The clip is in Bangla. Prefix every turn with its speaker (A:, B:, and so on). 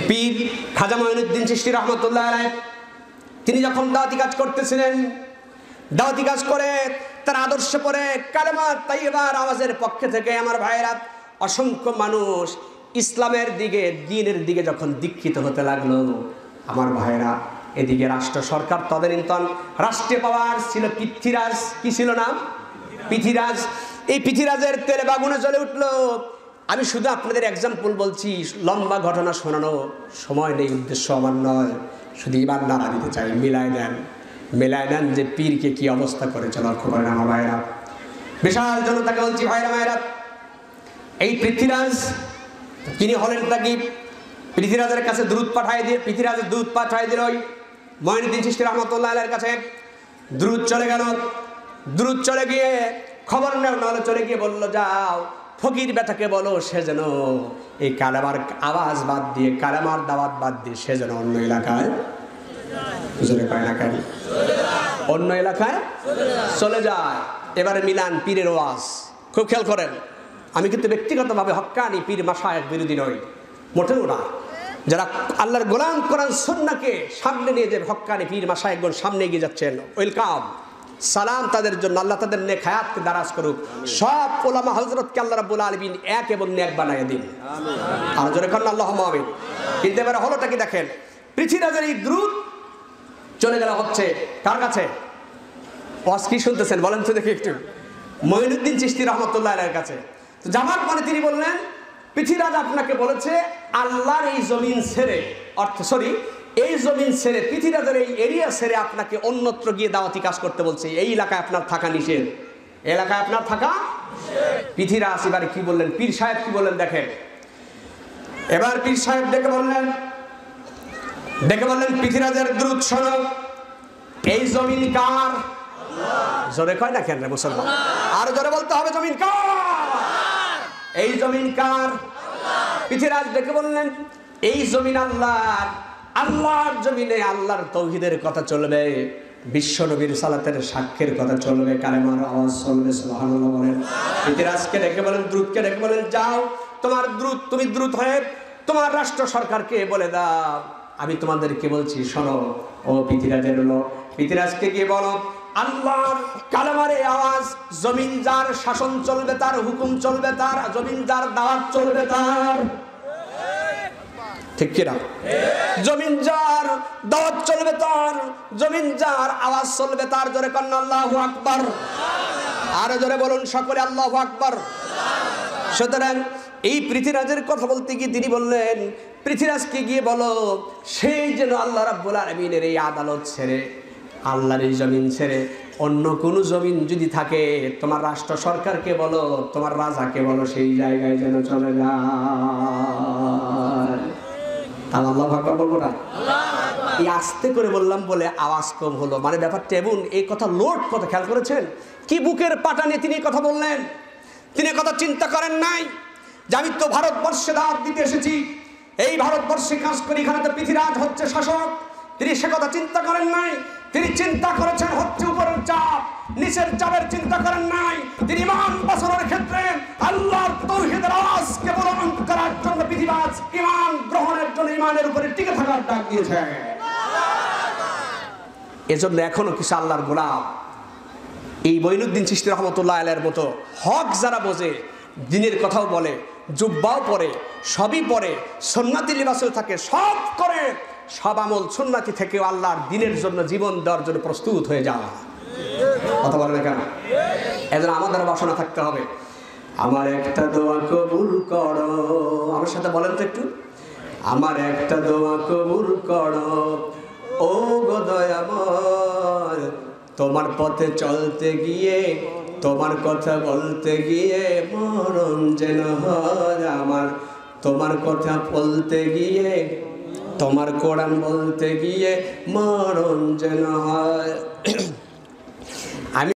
A: পীর খাজা মঈনুদ্দিন চিশতি রহমতুল্লাহ আলাইহি তিনি যখন দাওয়াতি কাজ করতেছিলেন, দাওয়াতি কাজ করে তার আদর্শ পরে কালেমা তাইয়্যিবার আওয়াজের পক্ষে থেকে আমার ভাইয়েরা অসংখ্য মানুষ ইসলামের দিকে, দ্বীনের দিকে যখন দীক্ষিত হতে লাগলো, আমার ভাইয়েরা এদিকে রাষ্ট্র সরকার তদানীন্তন রাষ্ট্রীয় পাওয়ার ছিল পৃথ্বীরাজ, কি ছিল না? পৃথ্বীরাজ। এই পৃথ্বীরাজের তেলে বাগুনে জ্বলে উঠলো। আমি শুধু আপনাদের এক্সাম্পল বলছি, লম্বা ঘটনা শোনানো সময় নেই, উদ্দেশ্য আমার নয়, শুধু ইমান নাড়া দিতে চাই। মিলায় দেন যে পীরকে কি অবস্থা করেছে লক্ষ্য করেন আমার ভাইয়েরা। বিশাল জনতাকে বলছি ভাইরা ভাইয়েরা, এই পৃথ্বীরাজ তিনি হলেন তাকি পৃথ্বীরাজের কাছে দূত পাঠাই দিয়ে, পৃথ্বীরাজের দূত পাঠাই দিল ওই মঈনুদ্দিন চিশতি রহমতুল্লাহ আলাইহির কাছে। দূত চলে গেল, দূত চলে গিয়ে খবর নেওয়া চলে গিয়ে বলল, যাও ফকির বেটাকে বলো সে যেন এই কালেমার আওয়াজ বাদ দিয়ে, কালেমার দাওয়াত বাদ দিয়ে সে যেন অন্য এলাকায় অন্য এলাকায় চলে যায়। এবারে মিলান পীরের ওয়াজ, খুব খেয়াল করেন। আমি কিন্তু ব্যক্তিগতভাবে হক্কানি পীর মাশায়েখ বিরোধী নই, মোটেও না। যারা আল্লাহর গোলাম কোরআন সুন্নাহকে সামনে নিয়ে যে হক্কানি পীর মাশায়েখগণ সামনে এগিয়ে যাচ্ছেন, ওয়েলকাম, সালাম তাদের জন্য। আল্লাহ তাদের নেক হায়াতকে দারাজ করুক। সব ওলামা হযরতকে আল্লাহ রাব্বুল আলামিন এক এবং নেক বানায় দিন, আর জোরে করেন আল্লাহুম্মা আমিন। কিন্তু এবারে হলোটা কি দেখেন, পৃথ্বীরাজের এই দ্রুত চলে গেল হচ্ছে কার কাছে? ওয়াজ কি শুনতেছেন বলেন তো দেখি একটু? মঈনুদ্দিন চিশতি রহমতুল্লাহ আলাইহির কাছে। তো যাওয়ার পরে তিনি বললেন, পৃথ্বীরাজ আপনাকে বলেছে আল্লাহর এই জমিন ছেড়ে, এই জমিন ছেড়ে, পৃথ্বীরাজের এই এরিয়া ছেড়ে আপনাকে অন্যত্র গিয়ে দাওয়াতি কাজ করতে বলছে। এই এলাকায় আপনার থাকা নিষেধ, এলাকায় আপনার থাকা নিষেধ। পৃথ্বীরাজ এবারে কি বললেন, পীর সাহেব কি বললেন দেখেন। এবার পীর সাহেব ডেকে বললেন, পৃথ্বীরাজের দ্রুত শোনো, এই জমিন কার? জোরে কয় না কেন রে মুসলমান? আর জোরে বলতে হবে, জমিন কার? এই জমিন কার? পৃথ্বীরাজ ডেকে বললেন, এই জমিন আল্লাহর। আল্লাহর জমিনে আল্লাহর তাওহীদের কথা চলবে, বিশ্ব নবীর সালাতের সাক্ষ্যের কথা চলবে, কালেমার আওয়াজ চলবে। সুবহানাল্লাহ বলেন। পৃথ্বীরাজকে ডেকে বলেন, দ্রুতকে ডেকে বলেন, যাও তোমার দ্রুত, তুমি দ্রুত হয়ে তোমার রাষ্ট্র সরকারকে বলে দাও, আমি তোমাদেরকে বলছি শোনো। ও পৃথ্বীরাজের লোক, পৃথ্বীরাজকে গিয়ে বলো, আল্লাহর কালেমার আওয়াজ, জমিন যার শাসন চলবে তার, হুকুম চলবে তার, জমিন যার দাওয়াত চলবে তার, ঠিক কিনা? জমিন যার দাওয়াত চলবে তার, জমিন যার আওয়াজ চলবে তার। জোরে কন্না আল্লাহু আকবার, আর জোরে বলুন সকলে আল্লাহু আকবার। সুতরাং এই পৃথ্বীরাজের কথা বলতে গিয়ে তিনি বললেন, পৃথ্বীরাজকে গিয়ে বলো সেই যেন আল্লাহ রাব্বুল আলামিনের এই আদালত ছেড়ে, আল্লাহর এই জমিন ছেড়ে অন্য কোনো জমিন যদি থাকে, তোমার রাষ্ট্র সরকারকে বলো, তোমার রাজাকে বলো, সেই জায়গায় যেন চলে যায়। আল্লাহু আকবার বলবো না? এই আস্তে করে বললাম বলে আওয়াজ কম হলো, মানে ব্যাপারটা এমন। এই কথা লোড কথা খেয়াল করেছেন? কি বুকের পাটা নিয়ে তিনি কথা বললেন। তিনি কথা চিন্তা করেন নাই যে আমি তো ভারতবর্ষে দাওয়াত দিতে এসেছি, এই ভারতবর্ষে কাজ করি, এখানে তো পৃথ্বীরাজ হচ্ছে শাসক। তিনি সে কথা চিন্তা করেন নাই। তিনি চিন্তা করেছেন হচ্ছে উপরের চাপ, নিচের চাপের চিন্তা করেন নাই। তিনি ইমান বাঁচানোর ক্ষেত্রে আল্লাহর তাওহীদের আওয়াজকে বলবৎ করার জন্য পৃথ্বীরাজ ইমান গ্রহণের জন্য ইমানের উপরে টিকে থাকার ডাক দিয়েছে। এজন্য এখনো কিছু আল্লাহর গোলাম এই মঈনুদ্দিন চিশতি রহমতুল্লাহ আলাইহির মতো হক যারা বোঝে, দ্বীনের কথাও বলে, জুব্বাও পরে, সবই পরে, সুন্নতি লিবাসেও থাকে, সব করে, সব আমল সুন্নতি থেকেও আল্লাহর দ্বীনের জন্য জীবন দেওয়ার জন্য প্রস্তুত হয়ে যাওয়া। কথা বলেন কেন? এজন্য আমাদের বাসনা থাকতে হবে, আমার একটা দোয়া কবুল করো। আমার সাথে বলেন তো একটু, আমার একটা দোয়া কবুল করো ও গো দয়াময়। তোমার পথে চলতে গিয়ে, তোমার কথা বলতে গিয়ে মরণ যেন হয় আমার। তোমার কথা বলতে গিয়ে, তোমার কোরআন বলতে গিয়ে মরণ যেন হয়।